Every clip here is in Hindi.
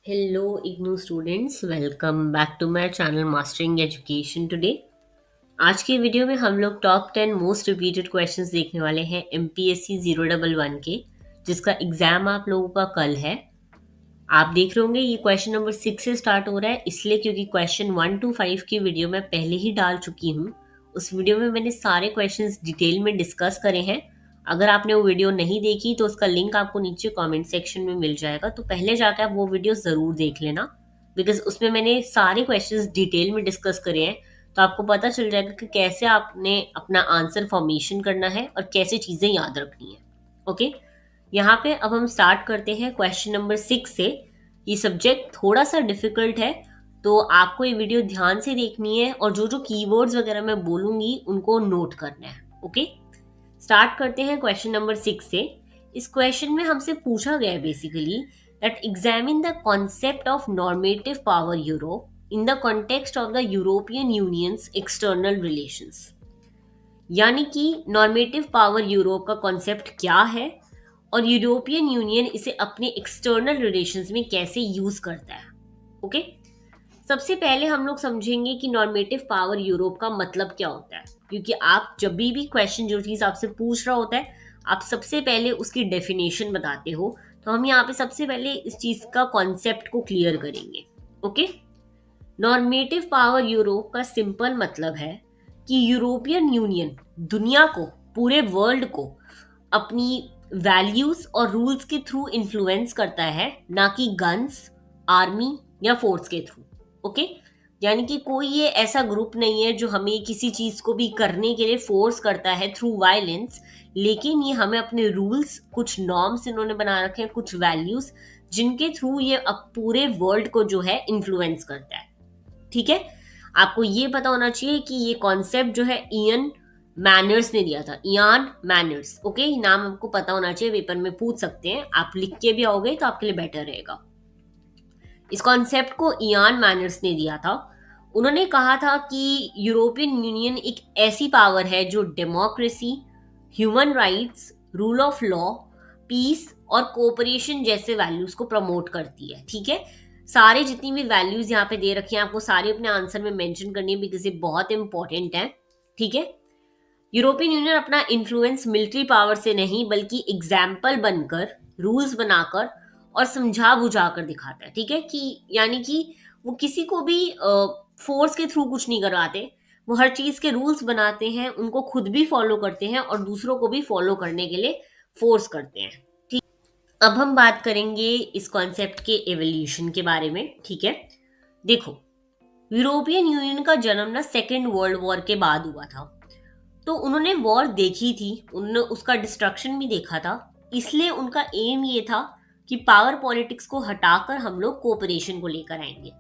Hello, IGNU students. Welcome back to my channel Mastering Education today. आज की वीडियो में हम लोग टॉप 10 मोस्ट रिपीटेड क्वेश्चंस देखने वाले हैं MPSC 011 के, जिसका एग्जाम आप लोगों का कल है। आप देख रहे होंगे ये क्वेश्चन नंबर 6 से स्टार्ट हो रहा है, इसलिए क्योंकि क्वेश्चन 1 to 5 की वीडियो मैं पहले ही डाल चुकी हूँ। उस वीडियो में मैंने सारे क्वेश्चंस डिटेल में डिस्कस करे हैं। अगर आपने वो वीडियो नहीं देखी तो उसका लिंक आपको नीचे कमेंट सेक्शन में मिल जाएगा, तो पहले जाकर आप वो वीडियो ज़रूर देख लेना, बिकॉज उसमें मैंने सारे क्वेश्चंस डिटेल में डिस्कस करे हैं। तो आपको पता चल जाएगा कि कैसे आपने अपना आंसर फॉर्मेशन करना है और कैसे चीज़ें याद रखनी है। ओके, यहाँ पे अब हम स्टार्ट करते हैं क्वेश्चन नंबर 6 से। ये सब्जेक्ट थोड़ा सा डिफिकल्ट है, तो आपको ये वीडियो ध्यान से देखनी है और जो जो कीवर्ड्स वगैरह मैं बोलूंगी उनको नोट करना है। ओके, स्टार्ट करते हैं क्वेश्चन नंबर 6 से। इस क्वेश्चन में हमसे पूछा गया है basically that examine the concept of normative power Europe in the context of the European unions external relations. यानी कि नॉर्मेटिव पावर यूरोप का कॉन्सेप्ट क्या है और यूरोपियन यूनियन इसे अपने एक्सटर्नल रिलेशंस में कैसे यूज करता है। ओके, सबसे पहले हम लोग समझेंगे कि नॉर्मेटिव पावर यूरोप का मतलब क्या होता है, क्योंकि आप जब भी क्वेश्चन जो चीज़ आपसे पूछ रहा होता है आप सबसे पहले उसकी डेफिनेशन बताते हो। तो हम यहाँ पे सबसे पहले इस चीज़ का कॉन्सेप्ट को क्लियर करेंगे। ओके, नॉर्मेटिव पावर यूरोप का सिंपल मतलब है कि यूरोपियन यूनियन दुनिया को, पूरे वर्ल्ड को अपनी वैल्यूज और रूल्स के थ्रू इन्फ्लुएंस करता है, ना कि गन्स, आर्मी या फोर्स के थ्रू। ओके, यानी कि कोई ये ऐसा ग्रुप नहीं है जो हमें किसी चीज को भी करने के लिए फोर्स करता है थ्रू वायलेंस, लेकिन ये हमें अपने रूल्स, कुछ नॉर्म्स इन्होंने बना रखे हैं, कुछ वैल्यूज जिनके थ्रू ये अब पूरे वर्ल्ड को जो है इन्फ्लुएंस करता है। ठीक है, आपको ये पता होना चाहिए कि ये कॉन्सेप्ट जो है इयन मैनर्स ने दिया था, इयान मैनर्स। ओके, नाम आपको पता होना चाहिए, पेपर में पूछ सकते हैं, आप लिख के भी आओगे तो आपके लिए बेटर रहेगा। इस कॉन्सेप्ट को इयान मैनर्स ने दिया था। उन्होंने कहा था कि यूरोपियन यूनियन एक ऐसी पावर है जो democracy, human rights, rule of law, peace और कोऑपरेशन जैसे वैल्यूज को प्रमोट करती है। ठीक है, सारे जितनी भी वैल्यूज यहाँ पे दे रखी हैं आपको सारी अपने आंसर में मेंशन करनी है, बिकॉज ये बहुत इंपॉर्टेंट है। ठीक है, यूरोपियन यूनियन अपना इन्फ्लुएंस मिलिट्री पावर से नहीं बल्कि एग्जाम्पल बनकर, रूल्स बनाकर और समझा बुझा कर दिखाता है। ठीक है, कि यानी कि वो किसी को भी फोर्स के थ्रू कुछ नहीं करवाते, वो हर चीज के रूल्स बनाते हैं, उनको खुद भी फॉलो करते हैं और दूसरों को भी फॉलो करने के लिए फोर्स करते हैं। ठीक, अब हम बात करेंगे इस कॉन्सेप्ट के एवोल्यूशन के बारे में। ठीक है, देखो, यूरोपियन यूनियन का जन्म ना सेकेंड वर्ल्ड वॉर के बाद हुआ था। तो उन्होंने वॉर देखी थी, उन्होंने उसका डिस्ट्रक्शन भी देखा था, इसलिए उनका एम ये था कि पावर पॉलिटिक्स को हटाकर हम लोग कोऑपरेशन को लेकर आएंगे।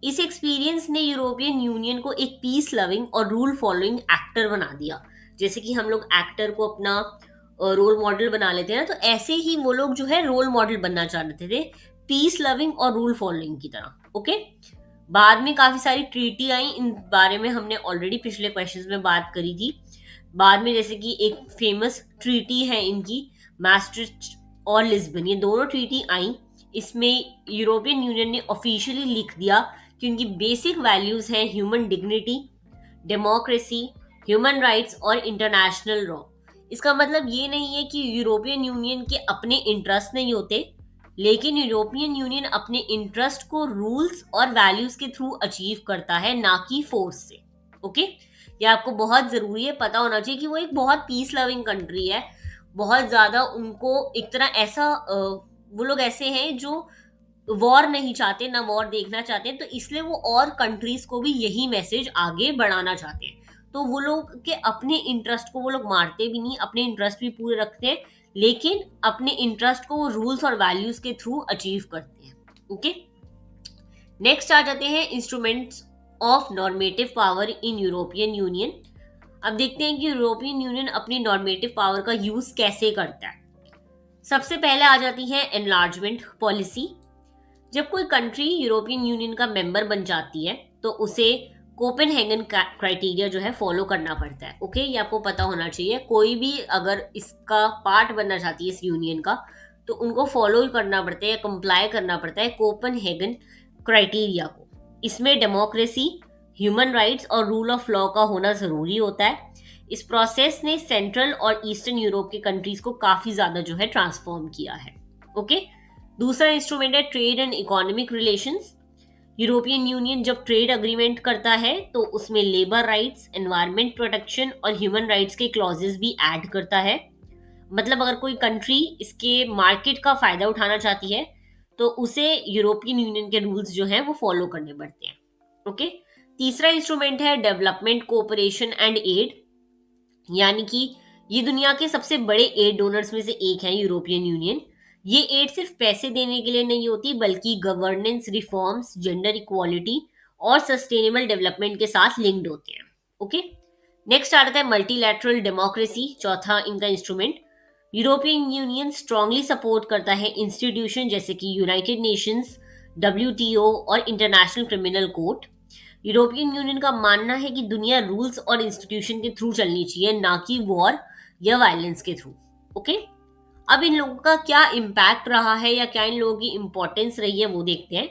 इस एक्सपीरियंस ने यूरोपियन यूनियन को एक पीस लविंग और रूल फॉलोइंग एक्टर बना दिया। जैसे कि हम लोग एक्टर को अपना रोल मॉडल बना लेते हैं ना, तो ऐसे ही वो लोग जो है रोल मॉडल बनना चाहते थे, पीस लविंग और रूल फॉलोइंग की तरह। ओके, बाद में काफी सारी ट्रीटी आई, इन बारे में हमने ऑलरेडी पिछले क्वेश्चंस में बात करी थी। बाद में जैसे कि एक फेमस ट्रीटी है इनकी, मैस्ट्रिक्ट और लिस्बन, ये दोनों ट्रीटी आई। इसमें यूरोपियन यूनियन ने ऑफिशियली लिख दिया कि उनकी बेसिक वैल्यूज हैं human dignity, democracy, human rights और इंटरनेशनल लॉ। इसका मतलब ये नहीं है कि यूरोपियन यूनियन के अपने इंटरेस्ट नहीं होते, लेकिन यूरोपियन यूनियन अपने इंटरेस्ट को रूल्स और वैल्यूज के थ्रू अचीव करता है, ना कि फोर्स से। ओके, ये आपको बहुत जरूरी है, पता होना चाहिए कि वो एक बहुत पीस लविंग कंट्री है। बहुत ज्यादा उनको एक तरह ऐसा वो लोग ऐसे हैं जो वॉर नहीं चाहते, ना वॉर देखना चाहते हैं, तो इसलिए वो और कंट्रीज को भी यही मैसेज आगे बढ़ाना चाहते हैं। तो वो लोग के अपने इंटरेस्ट को वो लोग मारते भी नहीं, अपने इंटरेस्ट भी पूरे रखते हैं, लेकिन अपने इंटरेस्ट को वो रूल्स और वैल्यूज के थ्रू अचीव करते हैं। ओके, नेक्स्ट आ जाते हैं instruments of normative power in European union. अब देखते हैं कि यूरोपियन यूनियन अपनी नॉर्मेटिव पावर का यूज कैसे करता है। सबसे पहले आ जाती है एनलार्जमेंट पॉलिसी। जब कोई कंट्री यूरोपियन यूनियन का मेंबर बन जाती है तो उसे कोपेनहेगन क्राइटेरिया जो है फॉलो करना पड़ता है। ओके, ये आपको पता होना चाहिए, कोई भी अगर इसका पार्ट बनना चाहती है इस यूनियन का, तो उनको फॉलो करना पड़ता है या कंप्लाई करना पड़ता है कोपनहेगन क्राइटेरिया को। इसमें डेमोक्रेसी, ह्यूमन राइट्स और रूल ऑफ लॉ का होना जरूरी होता है। इस प्रोसेस ने सेंट्रल और ईस्टर्न यूरोप के कंट्रीज को काफी ज्यादा जो है ट्रांसफॉर्म किया है। ओके, दूसरा इंस्ट्रूमेंट है trade and economic relations. European union जब ट्रेड अग्रीमेंट करता है तो उसमें लेबर राइट्स, एनवायरमेंट प्रोटेक्शन और ह्यूमन राइट्स के क्लॉजेस भी ऐड करता है। मतलब अगर कोई कंट्री इसके मार्केट का फायदा उठाना चाहती है तो उसे यूरोपियन यूनियन के रूल्स जो हैं वो फॉलो करने पड़ते हैं। ओके, तीसरा इंस्ट्रूमेंट है डेवलपमेंट कोऑपरेशन एंड एड, यानी कि ये दुनिया के सबसे बड़े एड डोनर्स में से एक है यूरोपियन यूनियन। ये एड सिर्फ पैसे देने के लिए नहीं होती बल्कि गवर्नेंस रिफॉर्म्स, जेंडर इक्वालिटी और सस्टेनेबल डेवलपमेंट के साथ लिंक्ड होते हैं। ओके, नेक्स्ट आता है मल्टीलैटरल डेमोक्रेसी, चौथा इनका instrument. European union strongly support करता है इंस्टीट्यूशन जैसे कि यूनाइटेड नेशंस, WTO और international criminal court. European union का मानना है कि दुनिया रूल्स और इंस्टीट्यूशन के थ्रू चलनी चाहिए, ना कि वॉर या वायलेंस के थ्रू। ओके, अब इन लोगों का क्या इम्पैक्ट रहा है या क्या इन लोगों की इंपॉर्टेंस रही है वो देखते हैं।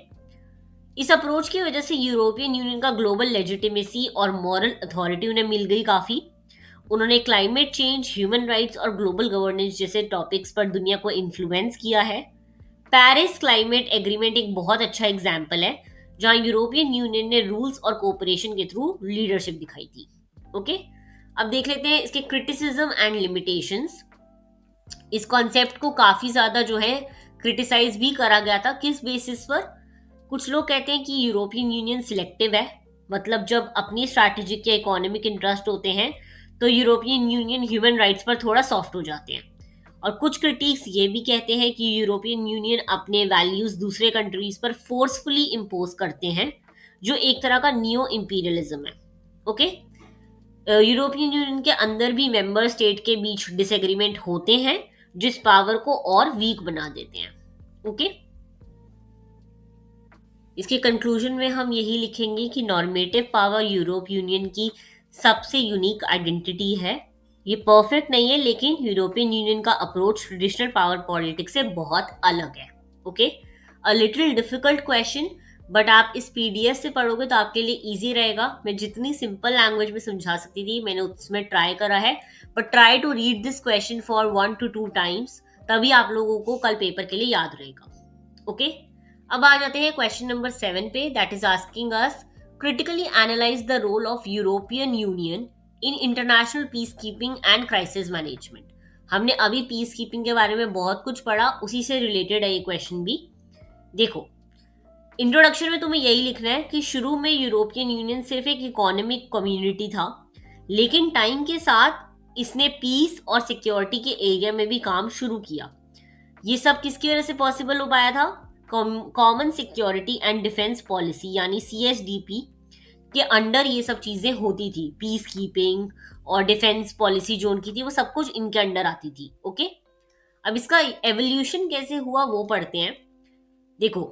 इस अप्रोच की वजह से यूरोपियन यूनियन का ग्लोबल लेजिटिमेसी और मॉरल अथॉरिटी उन्हें मिल गई काफी। उन्होंने क्लाइमेट चेंज, ह्यूमन राइट्स और ग्लोबल गवर्नेंस जैसे टॉपिक्स पर दुनिया को इन्फ्लुएंस किया है। पेरिस क्लाइमेट एग्रीमेंट एक बहुत अच्छा एग्जाम्पल है जहां यूरोपियन यूनियन ने रूल्स और कोऑपरेशन के थ्रू लीडरशिप दिखाई थी। ओके, अब देख लेते हैं इसके क्रिटिसिज्म एंड लिमिटेशंस। इस कॉन्सेप्ट को काफी ज्यादा जो है क्रिटिसाइज भी करा गया था। किस बेसिस पर? कुछ लोग कहते हैं कि यूरोपियन यूनियन सिलेक्टिव है, मतलब जब अपनी स्ट्रैटेजिक या इकोनॉमिक इंटरेस्ट होते हैं तो यूरोपियन यूनियन ह्यूमन राइट्स पर थोड़ा सॉफ्ट हो जाते हैं। और कुछ क्रिटिक्स ये भी कहते हैं कि यूरोपियन यूनियन अपने वैल्यूज दूसरे कंट्रीज पर फोर्सफुली इम्पोज करते हैं, जो एक तरह का नियो इंपीरियलिज्म है। ओके, यूरोपियन यूनियन के अंदर भी मेंबर स्टेट के बीच डिसएग्रीमेंट होते हैं जिस पावर को और वीक बना देते हैं। ओके, इसके कंक्लूजन में हम यही लिखेंगे कि नॉर्मेटिव पावर यूरोप यूनियन की सबसे यूनिक आइडेंटिटी है। ये परफेक्ट नहीं है लेकिन यूरोपियन यूनियन का अप्रोच ट्रेडिशनल पावर पॉलिटिक्स से बहुत अलग है। Okay, a little difficult question, but आप इस PDF से पढ़ोगे तो आपके लिए इजी रहेगा। मैं जितनी सिंपल लैंग्वेज में समझा सकती थी मैंने उसमें ट्राई करा है, but try to read this question for 1 to 2 times, तभी आप लोगों को कल पेपर के लिए याद रहेगा। ओके, अब आ जाते हैं क्वेश्चन नंबर 7 पे, that is asking us critically analyse the role of European Union in international peace keeping and crisis management. हमने अभी पीस कीपिंग के बारे में बहुत कुछ पढ़ा, उसी से रिलेटेड है ये क्वेश्चन भी। देखो, इंट्रोडक्शन में तुम्हें यही लिखना है कि शुरू में यूरोपियन यूनियन सिर्फ एक इकोनॉमिक कम्युनिटी था, लेकिन टाइम के साथ इसने पीस और सिक्योरिटी के एरिया में भी काम शुरू किया। ये सब किसकी वजह से पॉसिबल हो पाया था? Common security and defence policy यानी CSDP के अंडर ये सब चीजें होती थी। पीस कीपिंग और डिफेंस पॉलिसी जो उनकी थी वो सब कुछ इनके अंडर आती थी। ओके, अब इसका एवोल्यूशन कैसे हुआ वो पढ़ते हैं। देखो,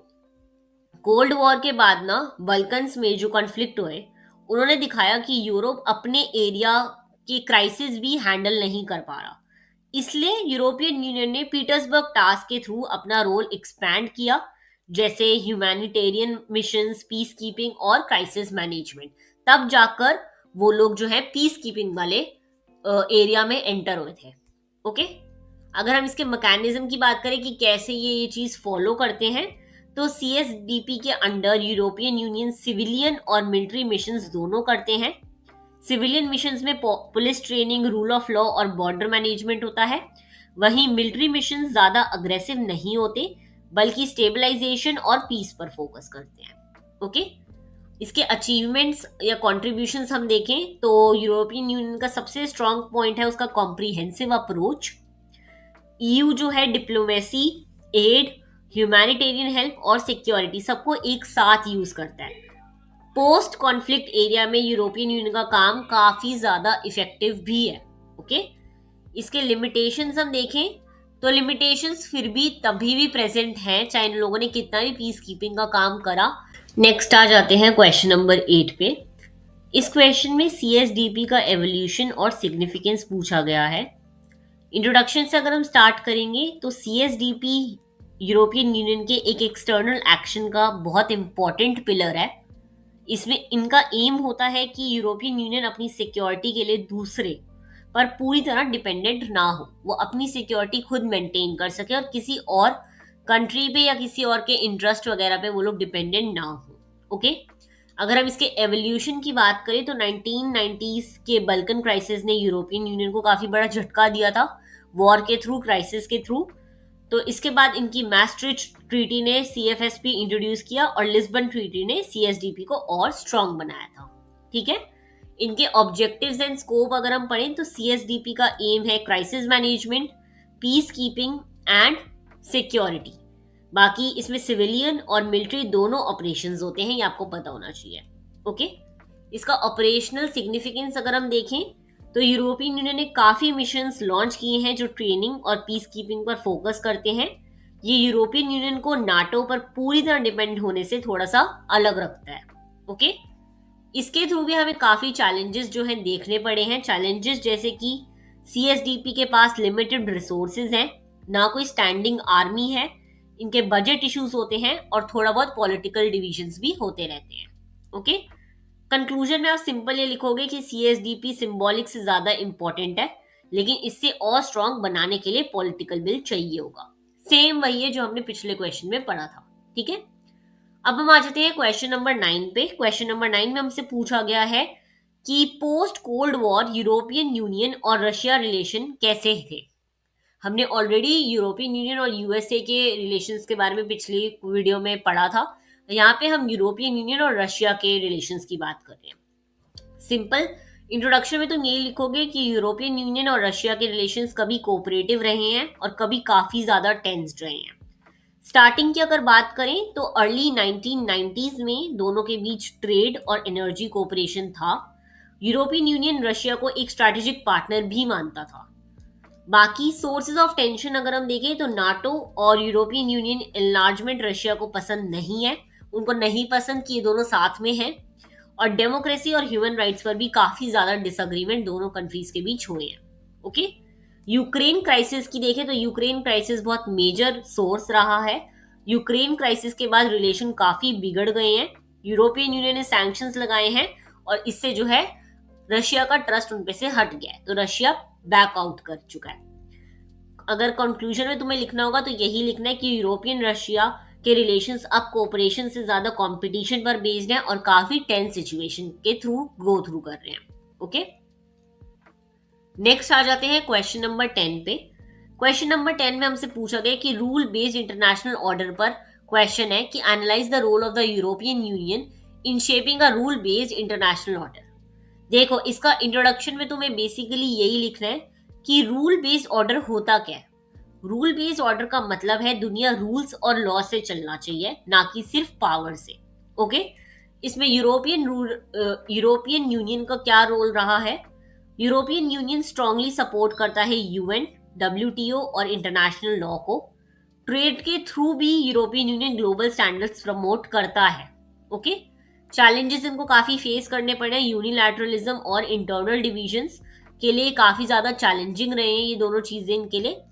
कोल्ड वॉर के बाद ना बल्कन्स में जो कॉन्फ्लिक्ट हुए उन्होंने दिखाया कि यूरोप अपने एरिया के क्राइसिस भी हैंडल नहीं कर पा रहा। इसलिए यूरोपियन यूनियन ने पीटर्सबर्ग टास्क के थ्रू अपना रोल एक्सपैंड किया, जैसे ह्यूमैनिटेरियन मिशंस, पीस कीपिंग और क्राइसिस मैनेजमेंट। तब जाकर वो लोग जो है पीस कीपिंग वाले एरिया में एंटर हुए थे। ओके, अगर हम इसके मैकेनिज्म की बात करें कि कैसे ये चीज फॉलो करते हैं, तो CSDP के अंडर यूरोपियन यूनियन सिविलियन और मिलिट्री मिशंस दोनों करते हैं। सिविलियन मिशंस में police training, rule of law और बॉर्डर मैनेजमेंट होता है, वहीं मिलिट्री मिशंस ज्यादा अग्रेसिव नहीं होते बल्कि स्टेबलाइजेशन और पीस पर फोकस करते हैं। ओके, इसके अचीवमेंट्स या कॉन्ट्रीब्यूशंस हम देखें तो यूरोपियन यूनियन का सबसे स्ट्रॉन्ग पॉइंट है उसका कॉम्प्रिहेंसिव अप्रोच। EU जो है डिप्लोमेसी, एड, ह्यूमैनिटेरियन हेल्प और सिक्योरिटी सबको एक साथ यूज करता है। पोस्ट कॉन्फ्लिक्ट एरिया में यूरोपियन यूनियन का काम काफी ज्यादा इफेक्टिव भी है। ओके, इसके लिमिटेशंस हम देखें तो लिमिटेशंस फिर भी तभी भी प्रेजेंट हैं चाहे इन लोगों ने कितना भी पीस कीपिंग का काम करा। नेक्स्ट आ जाते हैं क्वेश्चन नंबर 8 पे। इस क्वेश्चन में CSDP का एवोल्यूशन और सिग्निफिकेंस पूछा गया है। इंट्रोडक्शन से अगर हम स्टार्ट करेंगे तो CSDP यूरोपियन यूनियन के एक एक्सटर्नल एक्शन का बहुत इंपॉर्टेंट पिलर है। इसमें इनका एम होता है कि यूरोपियन यूनियन अपनी सिक्योरिटी के लिए दूसरे पर पूरी तरह डिपेंडेंट ना हो, वो अपनी सिक्योरिटी खुद मेंटेन कर सके और किसी और कंट्री पे या किसी और के इंटरेस्ट वगैरह पे वो लोग डिपेंडेंट ना हो। ओके, अगर हम इसके एवोल्यूशन की बात करें तो 1990s के बल्कन क्राइसिस ने यूरोपियन यूनियन को काफी बड़ा झटका दिया था, वॉर के थ्रू, क्राइसिस के थ्रू। तो इसके बाद इनकी मैस्ट्रिच ट्रीटी ने CFSP इंट्रोड्यूस किया और लिस्बन ट्रीटी ने CSDP को और स्ट्रांग बनाया था। ठीक है, इनके ऑब्जेक्टिव्स एंड स्कोप अगर हम पढ़ें तो CSDP का एम है crisis management, piece keeping and security. बाकी इसमें सिविलियन और मिलिट्री दोनों ऑपरेशंस होते हैं, ये आपको पता होना चाहिए। ओके, इसका ऑपरेशनल सिग्निफिकेंस अगर हम देखें तो यूरोपियन यूनियन ने काफी मिशंस लॉन्च किए हैं जो ट्रेनिंग और पीस कीपिंग पर फोकस करते हैं। ये यूरोपियन यूनियन को नाटो पर पूरी तरह डिपेंड होने से थोड़ा सा अलग रखता है। ओके, इसके थ्रू भी हमें काफी चैलेंजेस जो हैं देखने पड़े हैं। चैलेंजेस जैसे कि CSDP के पास लिमिटेड रिसोर्सेज हैं, ना कोई स्टैंडिंग आर्मी है, इनके बजट इश्यूज होते हैं और थोड़ा बहुत पॉलिटिकल डिविजन्स भी होते रहते हैं। ओके, कंक्लूजन में आप सिंपल ये लिखोगे कि CSDP सिंबॉलिक से ज्यादा इंपॉर्टेंट है, लेकिन इससे और स्ट्रांग बनाने के लिए पॉलिटिकल विल चाहिए होगा। सेम वही है जो हमने पिछले क्वेश्चन में पढ़ा था। ठीक है, अब हम आ जाते हैं क्वेश्चन नंबर 9 पे। क्वेश्चन नंबर 9 में हमसे पूछा गया है कि post cold war European union और रशिया रिलेशन कैसे थे। हमने ऑलरेडी यूरोपियन यूनियन और USA के रिलेशंस के बारे में पिछली वीडियो में पढ़ा था। यहाँ पे हम यूरोपियन यूनियन और रशिया के रिलेशंस की बात कर रहे हैं। सिंपल इंट्रोडक्शन में तुम ये लिखोगे कि यूरोपियन यूनियन और रशिया के रिलेशंस कभी कोऑपरेटिव रहे हैं और कभी काफी ज्यादा टेंस्ड रहे हैं। स्टार्टिंग की अगर बात करें तो अर्ली 1990s में दोनों के बीच ट्रेड और एनर्जी कोऑपरेशन था। यूरोपियन यूनियन रशिया को एक स्ट्रैटेजिक पार्टनर भी मानता था। बाकी सोर्सेज ऑफ टेंशन अगर हम देखें तो नाटो और यूरोपियन यूनियन एनलार्जमेंट रशिया को पसंद नहीं है, उनको नहीं पसंद कि ये दोनों साथ में हैं। और डेमोक्रेसी और ह्यूमन राइट्स पर भी काफी ज्यादा डिसएग्रीमेंट दोनों कंट्रीज के बीच हुए हैं। ओके, यूक्रेन क्राइसिस की देखें तो यूक्रेन क्राइसिस बहुत मेजर सोर्स रहा है। यूक्रेन क्राइसिस के बाद रिलेशन काफी बिगड़ गए हैं, यूरोपियन यूनियन ने सैंक्शंस लगाए हैं और इससे जो है रशिया का ट्रस्ट उन पे से हट गया है, तो रशिया बैक आउट कर चुका है। अगर कंक्लूजन में तुम्हें लिखना होगा तो यही लिखना है कि यूरोपियन रशिया के रिलेशंस अब कोऑपरेशन से ज्यादा कंपटीशन पर बेस्ड हैं और काफी टेंस सिचुएशन के थ्रू गो थ्रू कर रहे हैं। ओके, नेक्स्ट आ जाते हैं क्वेश्चन नंबर 10 पे। क्वेश्चन नंबर 10 में हमसे पूछा गया कि रूल बेस्ड इंटरनेशनल ऑर्डर पर क्वेश्चन है कि analyse the role of the European Union in shaping a rule based international order. देखो, इसका इंट्रोडक्शन में तुम्हें बेसिकली यही लिखना है कि रूल बेस्ड ऑर्डर होता क्या है। रूल बेस्ड ऑर्डर का मतलब है दुनिया रूल्स और लॉ से चलना चाहिए, ना कि सिर्फ पावर से। ओके, इसमें यूरोपियन यूनियन का क्या रोल रहा है। यूरोपियन यूनियन स्ट्रांगली सपोर्ट करता है UN, WTO और इंटरनेशनल लॉ को। ट्रेड के थ्रू भी European union global standards promote करता है। ओके, चैलेंजेस इनको काफी फेस करने पड़े हैं, यूनिलैटरलिज्म और इंटरनल डिविजन्स के लिए काफी ज्यादा चैलेंजिंग रहे हैं ये दोनों चीजें इनके लिए।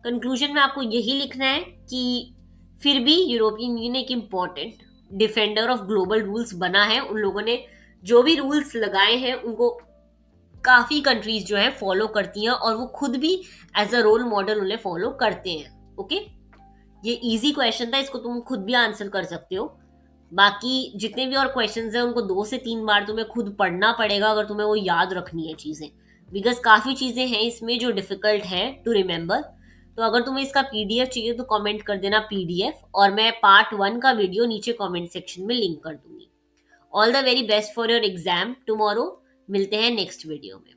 कंक्लूजन में आपको यही लिखना है कि फिर भी यूरोपियन यूनियन एक important defender of global rules बना है। उन लोगों ने जो भी रूल्स लगाए हैं उनको काफी कंट्रीज जो है फॉलो करती हैं और वो खुद भी एज अ रोल मॉडल उन्हें फॉलो करते हैं। ओके, ये इजी क्वेश्चन था, इसको तुम खुद भी आंसर कर सकते हो। बाकी जितने भी और क्वेश्चंस हैं उनको 2 से 3 बार तुम्हें खुद पढ़ना पड़ेगा अगर तुम्हें वो याद रखनी है चीजें, बिकॉज काफी चीजें हैं इसमें जो डिफिकल्ट है टू रिमेम्बर। तो अगर तुम्हें इसका PDF चाहिए तो कमेंट कर देना PDF, और मैं पार्ट 1 का वीडियो नीचे कमेंट सेक्शन में लिंक कर दूंगी। All the very best for your exam tomorrow. मिलते हैं नेक्स्ट वीडियो में।